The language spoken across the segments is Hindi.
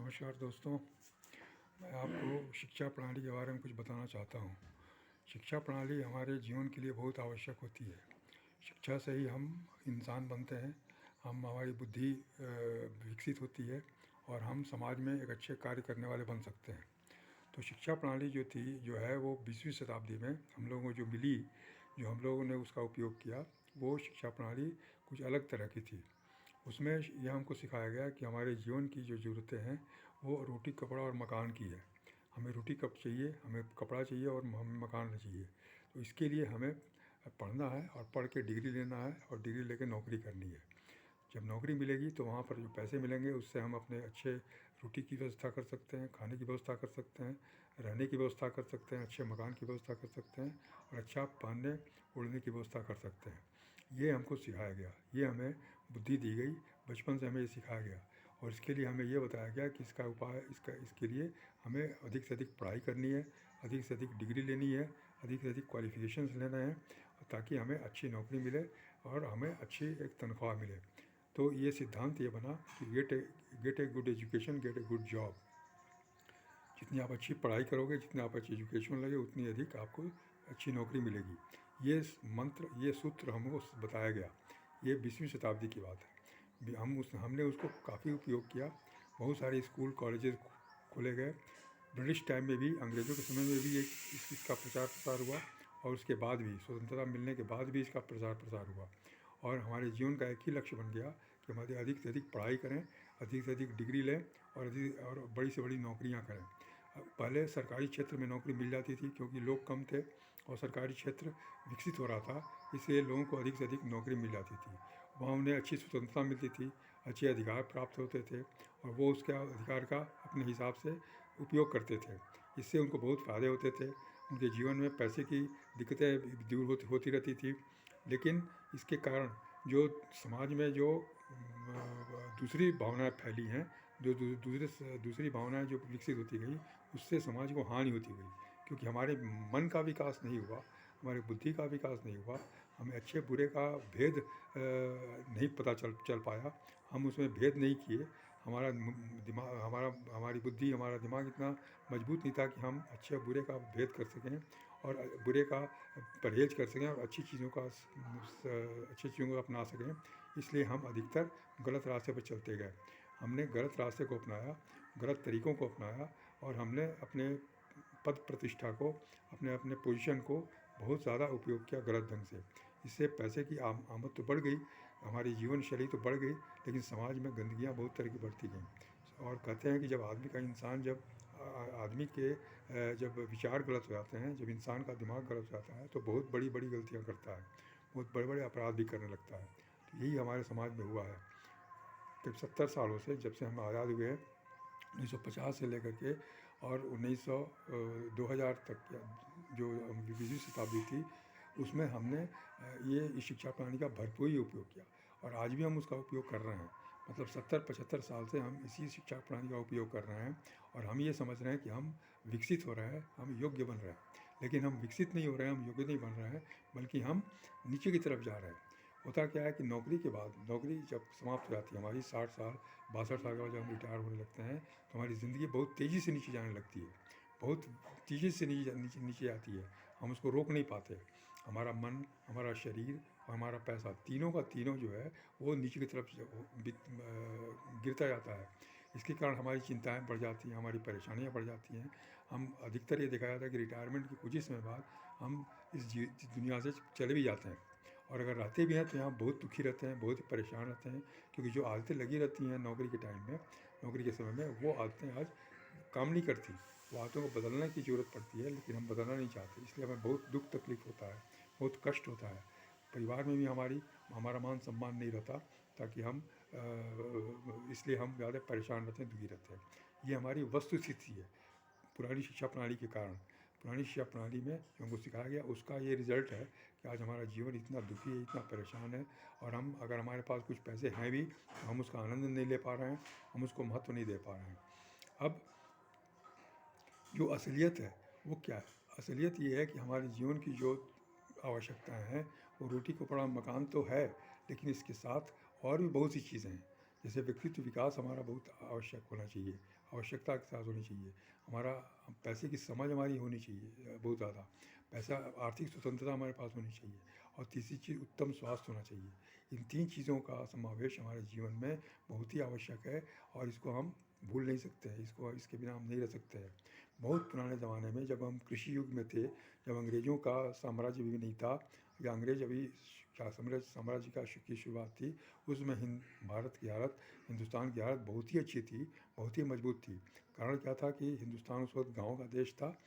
नमस्कार दोस्तों, मैं आपको शिक्षा प्रणाली के बारे में कुछ बताना चाहता हूँ। शिक्षा प्रणाली हमारे जीवन के लिए बहुत आवश्यक होती है। शिक्षा से ही हम इंसान बनते हैं, हमारी बुद्धि विकसित होती है और हम समाज में एक अच्छे कार्य करने वाले बन सकते हैं। तो शिक्षा प्रणाली जो है वो 20वीं शताब्दी में हम लोगों को जो मिली, जो हम लोगों ने उसका उपयोग किया, वो शिक्षा प्रणाली कुछ अलग तरह की थी। उसमें यह हमको सिखाया गया कि हमारे जीवन की जो ज़रूरतें हैं वो रोटी, कपड़ा और मकान की है। हमें रोटी कब चाहिए, हमें कपड़ा चाहिए और हमें मकान चाहिए। तो इसके लिए हमें पढ़ना है और पढ़ के डिग्री लेना है और डिग्री लेके नौकरी करनी है। जब नौकरी मिलेगी तो वहाँ पर जो पैसे मिलेंगे उससे हम अपने अच्छे रोटी की व्यवस्था कर सकते हैं, खाने की व्यवस्था कर सकते हैं, रहने की व्यवस्था कर सकते हैं, अच्छे मकान की व्यवस्था कर सकते हैं और अच्छा पहनने ओढ़ने की व्यवस्था कर सकते हैं। ये हमको सिखाया गया, ये हमें बुद्धि दी गई, बचपन से हमें ये सिखाया गया और इसके लिए हमें ये बताया गया कि इसका उपाय इसके लिए हमें अधिक से अधिक पढ़ाई करनी है, अधिक से अधिक डिग्री लेनी है, अधिक से अधिक क्वालिफिकेशंस लेना है ताकि हमें अच्छी नौकरी मिले और हमें अच्छी एक तनख्वाह मिले। तो ये सिद्धांत ये बना कि gate a good education, gate a good job. जितनी आप अच्छी पढ़ाई करोगे, जितनी आप अच्छी एजुकेशन लगे, उतनी अधिक आपको अच्छी नौकरी मिलेगी। ये मंत्र, ये सूत्र हमको बताया गया। ये 20वीं शताब्दी की बात है। हमने उसको काफ़ी उपयोग किया। बहुत सारे स्कूल कॉलेजेस खोले गए। ब्रिटिश टाइम में भी, अंग्रेज़ों के समय में भी इसका प्रचार प्रसार हुआ और उसके बाद भी, स्वतंत्रता मिलने के बाद भी इसका प्रचार प्रसार हुआ। और हमारे जीवन का एक ही लक्ष्य बन गया कि हम अधिक से अधिक पढ़ाई करें, अधिक से अधिक डिग्री लें और बड़ी से बड़ी नौकरियां करें। पहले सरकारी क्षेत्र में नौकरी मिल जाती थी क्योंकि लोग कम थे और सरकारी क्षेत्र विकसित हो रहा था, इसलिए लोगों को अधिक से अधिक नौकरी मिल जाती थी। वहाँ उन्हें अच्छी स्वतंत्रता मिलती थी, अच्छे अधिकार प्राप्त होते थे और वो उसके अधिकार का अपने हिसाब से उपयोग करते थे। इससे उनको बहुत फ़ायदे होते थे। उनके जीवन में पैसे की दिक्कतें दूर होती रहती थी। लेकिन इसके कारण जो समाज में जो दूसरी भावनाएं फैली हैं, जो दूसरी भावनाएं जो विकसित होती गई, उससे समाज को हानि होती गई क्योंकि हमारे मन का विकास नहीं हुआ, हमारी बुद्धि का विकास नहीं हुआ। हमें अच्छे बुरे का भेद नहीं पता चल पाया। हम उसमें भेद नहीं किए। हमारा दिमाग, हमारी बुद्धि, हमारा दिमाग इतना मजबूत नहीं था कि हम अच्छे बुरे का भेद कर सकें और बुरे का परहेज कर सकें और अच्छी चीज़ों को अपना सकें। इसलिए हम अधिकतर गलत रास्ते पर चलते गए। हमने गलत रास्ते को अपनाया, गलत तरीक़ों को अपनाया और हमने अपने पद प्रतिष्ठा को, अपने पोजीशन को बहुत ज़्यादा उपयोग किया गलत ढंग से। इससे पैसे की आमद तो बढ़ गई, हमारी जीवन शैली तो बढ़ गई, लेकिन समाज में गंदगियाँ बहुत तरह की बढ़ती गईं। और कहते हैं कि जब आदमी के जब विचार गलत हो जाते हैं, जब इंसान का दिमाग गलत हो जाता है तो बहुत बड़ी बड़ी गलतियाँ करता है, बहुत बड़े बड़े अपराध भी करने लगता है। तो यही हमारे समाज में हुआ है। करीब 70 सालों से, जब से हम आज़ाद हुए हैं, 1950 से लेकर के और 2000 तक जो 20वीं शताब्दी थी, उसमें हमने ये शिक्षा प्रणाली का भरपूर ही उपयोग किया और आज भी हम उसका उपयोग कर रहे हैं। मतलब 70-75 साल से हम इसी शिक्षा प्रणाली का उपयोग कर रहे हैं और हम ये समझ रहे हैं कि हम विकसित हो रहे हैं, हम योग्य बन रहे हैं। लेकिन हम विकसित नहीं हो रहे हैं, हम योग्य नहीं बन रहे हैं, बल्कि हम नीचे की तरफ जा रहे हैं। होता क्या है कि नौकरी के बाद, नौकरी जब समाप्त हो जाती है हमारी, 60 साल 62 साल के बाद जब हम रिटायर होने लगते हैं तो हमारी ज़िंदगी बहुत तेज़ी से नीचे जाने लगती है, बहुत तेज़ी से नीचे आती है। हम उसको रोक नहीं पाते। हमारा मन, हमारा शरीर और हमारा पैसा, तीनों का तीनों जो है वो नीचे की तरफ गिरता जाता है। इसके कारण हमारी चिंताएं बढ़ जाती हैं, हमारी परेशानियां बढ़ जाती हैं। हम अधिकतर ये देखा जाता है कि रिटायरमेंट के कुछ ही समय बाद हम इस दुनिया से चले भी जाते हैं और अगर रहते भी हैं तो यहाँ बहुत दुखी रहते हैं, बहुत परेशान रहते हैं क्योंकि जो आदतें लगी रहती हैं नौकरी के टाइम में, नौकरी के समय में, वो आदतें आज काम नहीं करती। वो आदतों को बदलने की ज़रूरत पड़ती है, लेकिन हम बदलना नहीं चाहते। इसलिए हमें बहुत दुख तकलीफ़ होता है, बहुत कष्ट होता है। परिवार में भी हमारा मान सम्मान नहीं रहता, ताकि इसलिए हम ज़्यादा परेशान रहते हैं, दुखी रहते हैं। ये हमारी वस्तुस्थिति है पुरानी शिक्षा प्रणाली के कारण। पुरानी शिक्षा प्रणाली में जो हमको सिखाया गया उसका ये रिज़ल्ट है कि आज हमारा जीवन इतना दुखी है, इतना परेशान है और हम, अगर हमारे पास कुछ पैसे हैं भी, तो हम उसका आनंद नहीं ले पा रहे हैं, हम उसको महत्व नहीं दे पा रहे हैं। अब जो असलियत है वो क्या है? असलियत ये है कि हमारे जीवन की जो आवश्यकताएं हैं वो रोटी कपड़ा मकान तो है, लेकिन इसके साथ और भी बहुत सी चीज़ें हैं। जैसे व्यक्तित्व विकास हमारा बहुत आवश्यक होना चाहिए, आवश्यकता के साथ होनी चाहिए। हमारा पैसे की समझ हमारी होनी चाहिए बहुत ज़्यादा। पैसा आर्थिक स्वतंत्रता हमारे पास होनी चाहिए और तीसरी चीज़ उत्तम स्वास्थ्य होना चाहिए। इन 3 चीज़ों का समावेश हमारे जीवन में बहुत ही आवश्यक है और इसको हम भूल नहीं सकते हैं, इसके बिना हम नहीं रह सकते हैं। बहुत पुराने ज़माने में जब हम कृषि युग में थे, जब अंग्रेज़ों का साम्राज्य भी नहीं था या अंग्रेज़ अभी क्या साम्राज्य की शुरुआत थी, उसमें भारत की हालत, हिंदुस्तान की हालत बहुत ही अच्छी थी, बहुत ही मजबूत थी। कारण क्या था कि हिंदुस्तान उस वक्त गाँव का देश था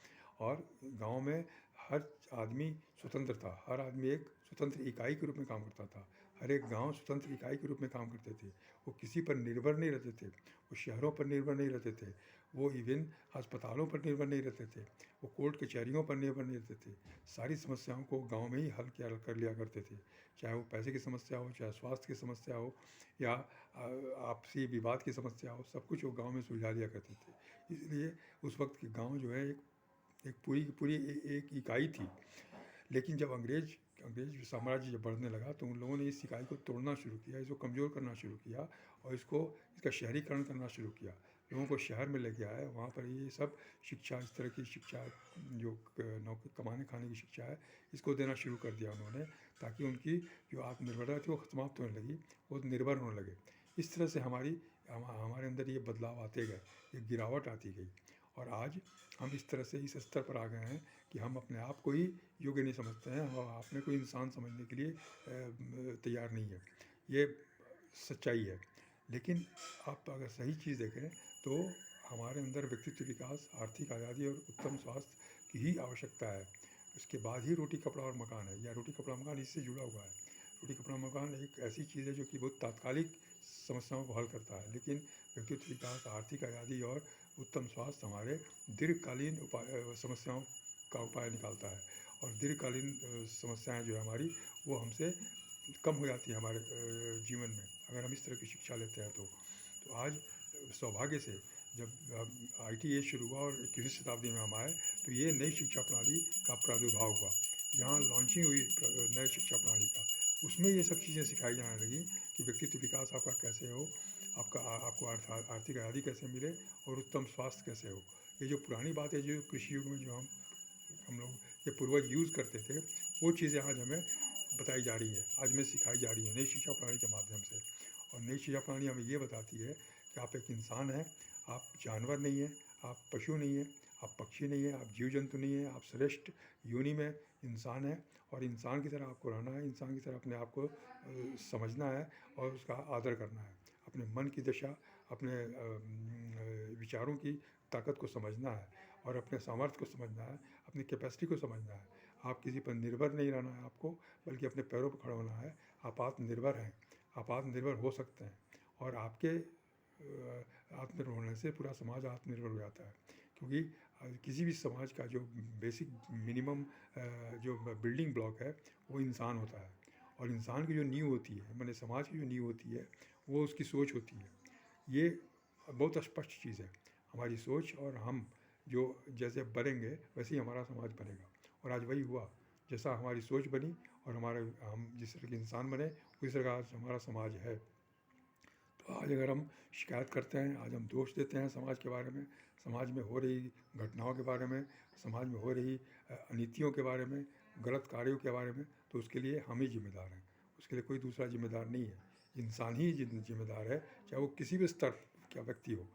और गाँव में हर आदमी स्वतंत्र था, हर आदमी एक स्वतंत्र इकाई के रूप में काम करता था। हर एक गाँव स्वतंत्र इकाई के रूप में काम करते थे। वो किसी पर निर्भर नहीं रहते थे, वो शहरों पर निर्भर नहीं रहते थे, वो इवन अस्पतालों पर निर्भर नहीं रहते थे, वो कोर्ट कचहरियों पर निर्भर नहीं रहते थे। सारी समस्याओं को गाँव में ही हल कर लिया करते थे, चाहे वो पैसे की समस्या हो, चाहे स्वास्थ्य की समस्या हो या आपसी विवाद की समस्या हो, सब कुछ वो गाँव में सुलझा लिया करते थे। इसलिए उस वक्त के गाँव जो है एक पूरी की पूरी एक इकाई थी। लेकिन जब अंग्रेज साम्राज्य जब बढ़ने लगा तो उन लोगों ने इस इकाई को तोड़ना शुरू किया, इसको कमज़ोर करना शुरू किया और इसका शहरीकरण करना शुरू किया। लोगों को शहर में लेके आए, वहाँ पर ये सब शिक्षा, इस तरह की शिक्षा जो नौकरी कमाने खाने की शिक्षा है, इसको देना शुरू कर दिया उन्होंने, ताकि उनकी जो आत्मनिर्भरता थी वो समाप्त होने लगी, वो निर्भर होने लगे। इस तरह से हमारे अंदर ये बदलाव आते गए, ये गिरावट आती गई और आज हम इस तरह से इस स्तर पर आ गए हैं कि हम अपने आप को ही योग्य नहीं समझते हैं और अपने को इंसान समझने के लिए तैयार नहीं है। ये सच्चाई है। लेकिन आप अगर सही चीज़ देखें तो हमारे अंदर व्यक्तित्व विकास, आर्थिक आज़ादी और उत्तम स्वास्थ्य की ही आवश्यकता है। उसके बाद ही रोटी कपड़ा और मकान है, या रोटी कपड़ा मकान इससे जुड़ा हुआ है। रोटी कपड़ा मकान एक ऐसी चीज़ है जो कि बहुत तात्कालिक समस्याओं को हल करता है, लेकिन व्यक्तित्व विकास, आर्थिक आज़ादी और उत्तम स्वास्थ्य हमारे दीर्घकालीन समस्याओं का उपाय निकालता है और दीर्घकालीन समस्याएं जो है हमारी, वो हमसे कम हो जाती है हमारे जीवन में, अगर हम इस तरह की शिक्षा लेते हैं तो आज सौभाग्य से जब आईटी एज शुरू हुआ और 21वीं शताब्दी में हम आए तो ये नई शिक्षा प्रणाली का प्रादुर्भाव हुआ। यहाँ लॉन्चिंग हुई नई शिक्षा प्रणाली का, उसमें ये सब चीज़ें सिखाई जाने लगी कि व्यक्तित्व विकास आपका कैसे हो, आपको आर्थिक आज़ादी कैसे मिले और उत्तम स्वास्थ्य कैसे हो। ये जो पुरानी बात है, जो कृषि युग में जो हम लोग ये पूर्वज यूज़ करते थे, वो चीज़ें आज हमें बताई जा रही है, आज हमें सिखाई जा रही है नई शिक्षा प्रणाली के माध्यम से। और नई शिक्षा प्रणाली हमें ये बताती है कि आप एक इंसान हैं, आप जानवर नहीं हैं, आप पशु नहीं हैं, आप पक्षी नहीं हैं, आप जीव जंतु नहीं हैं, आप श्रेष्ठ योनि में इंसान हैं और इंसान की तरह आपको रहना है, इंसान की तरह अपने आप को समझना है और उसका आदर करना है। अपने मन की दशा, अपने विचारों की ताकत को समझना है और अपने सामर्थ्य को समझना है, अपनी कैपेसिटी को समझना है। आप किसी पर निर्भर नहीं रहना है आपको, बल्कि अपने पैरों पर खड़ा होना है। आप आत्मनिर्भर हैं, आप आत्मनिर्भर हो सकते हैं और आपके आत्मनिर्भर होने से पूरा समाज आत्मनिर्भर हो जाता है, क्योंकि किसी भी समाज का जो बेसिक मिनिमम जो बिल्डिंग ब्लॉक है वो इंसान होता है और इंसान की जो नींव होती है, माने समाज की जो नींव होती है, वो उसकी सोच होती है। ये बहुत स्पष्ट चीज़ है। हमारी सोच और हम जो जैसे बढ़ेंगे वैसे ही हमारा समाज बनेगा और आज वही हुआ। जैसा हमारी सोच बनी और हम जिस तरह के इंसान बने, उसी तरह का आज हमारा समाज है। तो आज अगर हम शिकायत करते हैं, आज हम दोष देते हैं समाज के बारे में, समाज में हो रही घटनाओं के बारे में, समाज में हो रही अनीतियों के बारे में, गलत कार्यों के बारे में, तो उसके लिए हम ही जिम्मेदार हैं। उसके लिए कोई दूसरा जिम्मेदार नहीं है। इंसान ही जिम्मेदार है, चाहे वो किसी भी स्तर का व्यक्ति हो,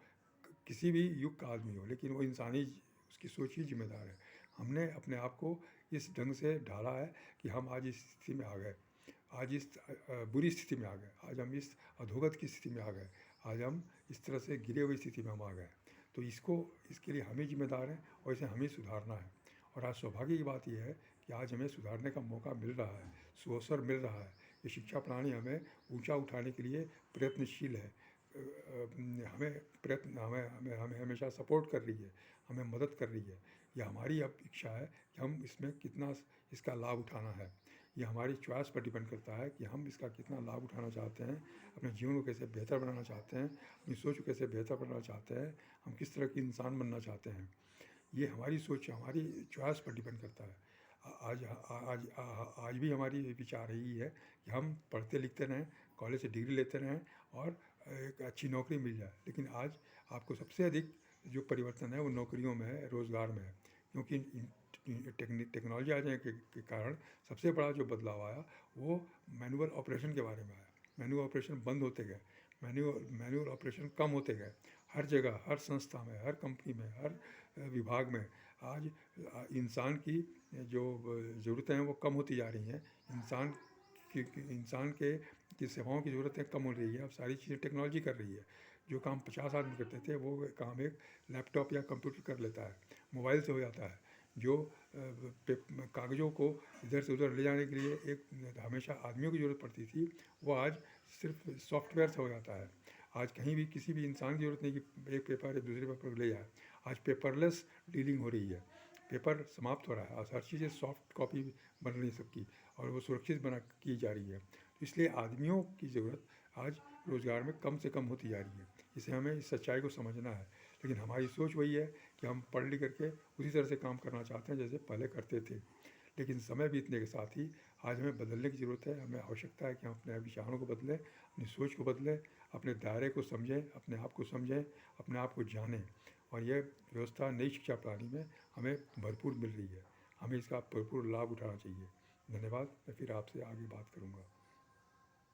किसी भी युग का आदमी हो, लेकिन वो इंसान ही, उसकी सोच ही जिम्मेदार है। हमने अपने आप को इस ढंग से ढाला है कि हम आज इस स्थिति में आ गए, आज इस बुरी स्थिति में आ गए, आज हम इस अधोगत की स्थिति में आ गए, आज हम इस तरह से गिरे हुई स्थिति में हम आ गए। तो इसके लिए हम ही जिम्मेदार हैं और इसे हमें सुधारना है। और आज सौभाग्य की बात यह है कि आज हमें सुधारने का मौका मिल रहा है, सुअवसर मिल रहा है। ये शिक्षा प्रणाली हमें ऊंचा उठाने के लिए प्रयत्नशील है, हमें हमेशा सपोर्ट कर रही है, हमें मदद कर रही है। यह हमारी अब इच्छा है कि हम इसमें कितना इसका लाभ उठाना है। ये हमारी चॉइस पर डिपेंड करता है कि हम इसका कितना लाभ उठाना चाहते हैं, अपने जीवन को कैसे बेहतर बनाना चाहते हैं, अपनी सोच को कैसे बेहतर बनाना चाहते हैं, हम किस तरह की इंसान बनना चाहते हैं। ये हमारी सोच, हमारी चॉइस पर डिपेंड करता है। आज आज आज भी हमारी विचार यही है कि हम पढ़ते लिखते रहें, कॉलेज से डिग्री लेते रहें और एक अच्छी नौकरी मिल जाए। लेकिन आज आपको सबसे अधिक जो परिवर्तन है वो नौकरियों में है, रोज़गार में है, क्योंकि टेक्नोलॉजी आ जाने के कारण सबसे बड़ा जो बदलाव आया वो मैनुअल ऑपरेशन के बारे में आया। मैनुअल ऑपरेशन बंद होते गए, मैनुअल ऑपरेशन कम होते गए। हर जगह, हर संस्था में, हर कंपनी में, हर विभाग में आज इंसान की जो ज़रूरतें हैं वो कम होती जा रही हैं। इंसान के की सेवाओं की ज़रूरतें कम हो रही है। अब सारी चीज़ें टेक्नोलॉजी कर रही है। जो काम 50 आदमी करते थे वो काम एक लैपटॉप या कंप्यूटर कर लेता है, मोबाइल से हो जाता है। जो कागज़ों को इधर से उधर ले जाने के लिए एक हमेशा आदमियों की ज़रूरत पड़ती थी, वो आज सिर्फ सॉफ्टवेयर से हो जाता है। आज कहीं भी किसी भी इंसान की ज़रूरत नहीं कि एक पेपर दूसरे पेपर ले जाए। आज पेपरलेस डीलिंग हो रही है, पेपर समाप्त हो रहा है। आज हर चीज़ें सॉफ्ट कॉपी बन रही सबकी और वो सुरक्षित बना की जा रही है। तो इसलिए आदमियों की ज़रूरत आज रोज़गार में कम से कम होती जा रही है। इसे हमें इस सच्चाई को समझना है। लेकिन हमारी सोच वही है कि हम पढ़ लिख करके उसी तरह से काम करना चाहते हैं जैसे पहले करते थे। लेकिन समय बीतने के साथ ही आज हमें बदलने की ज़रूरत है। हमें आवश्यकता है कि हम अपने विचारों को बदलें, अपनी सोच को बदलें, अपने दायरे को समझें, अपने आप को समझें, अपने आप को जानें। और ये व्यवस्था नई शिक्षा प्रणाली में हमें भरपूर मिल रही है। हमें इसका भरपूर लाभ उठाना चाहिए। धन्यवाद। मैं फिर आपसे आगे बात करूँगा।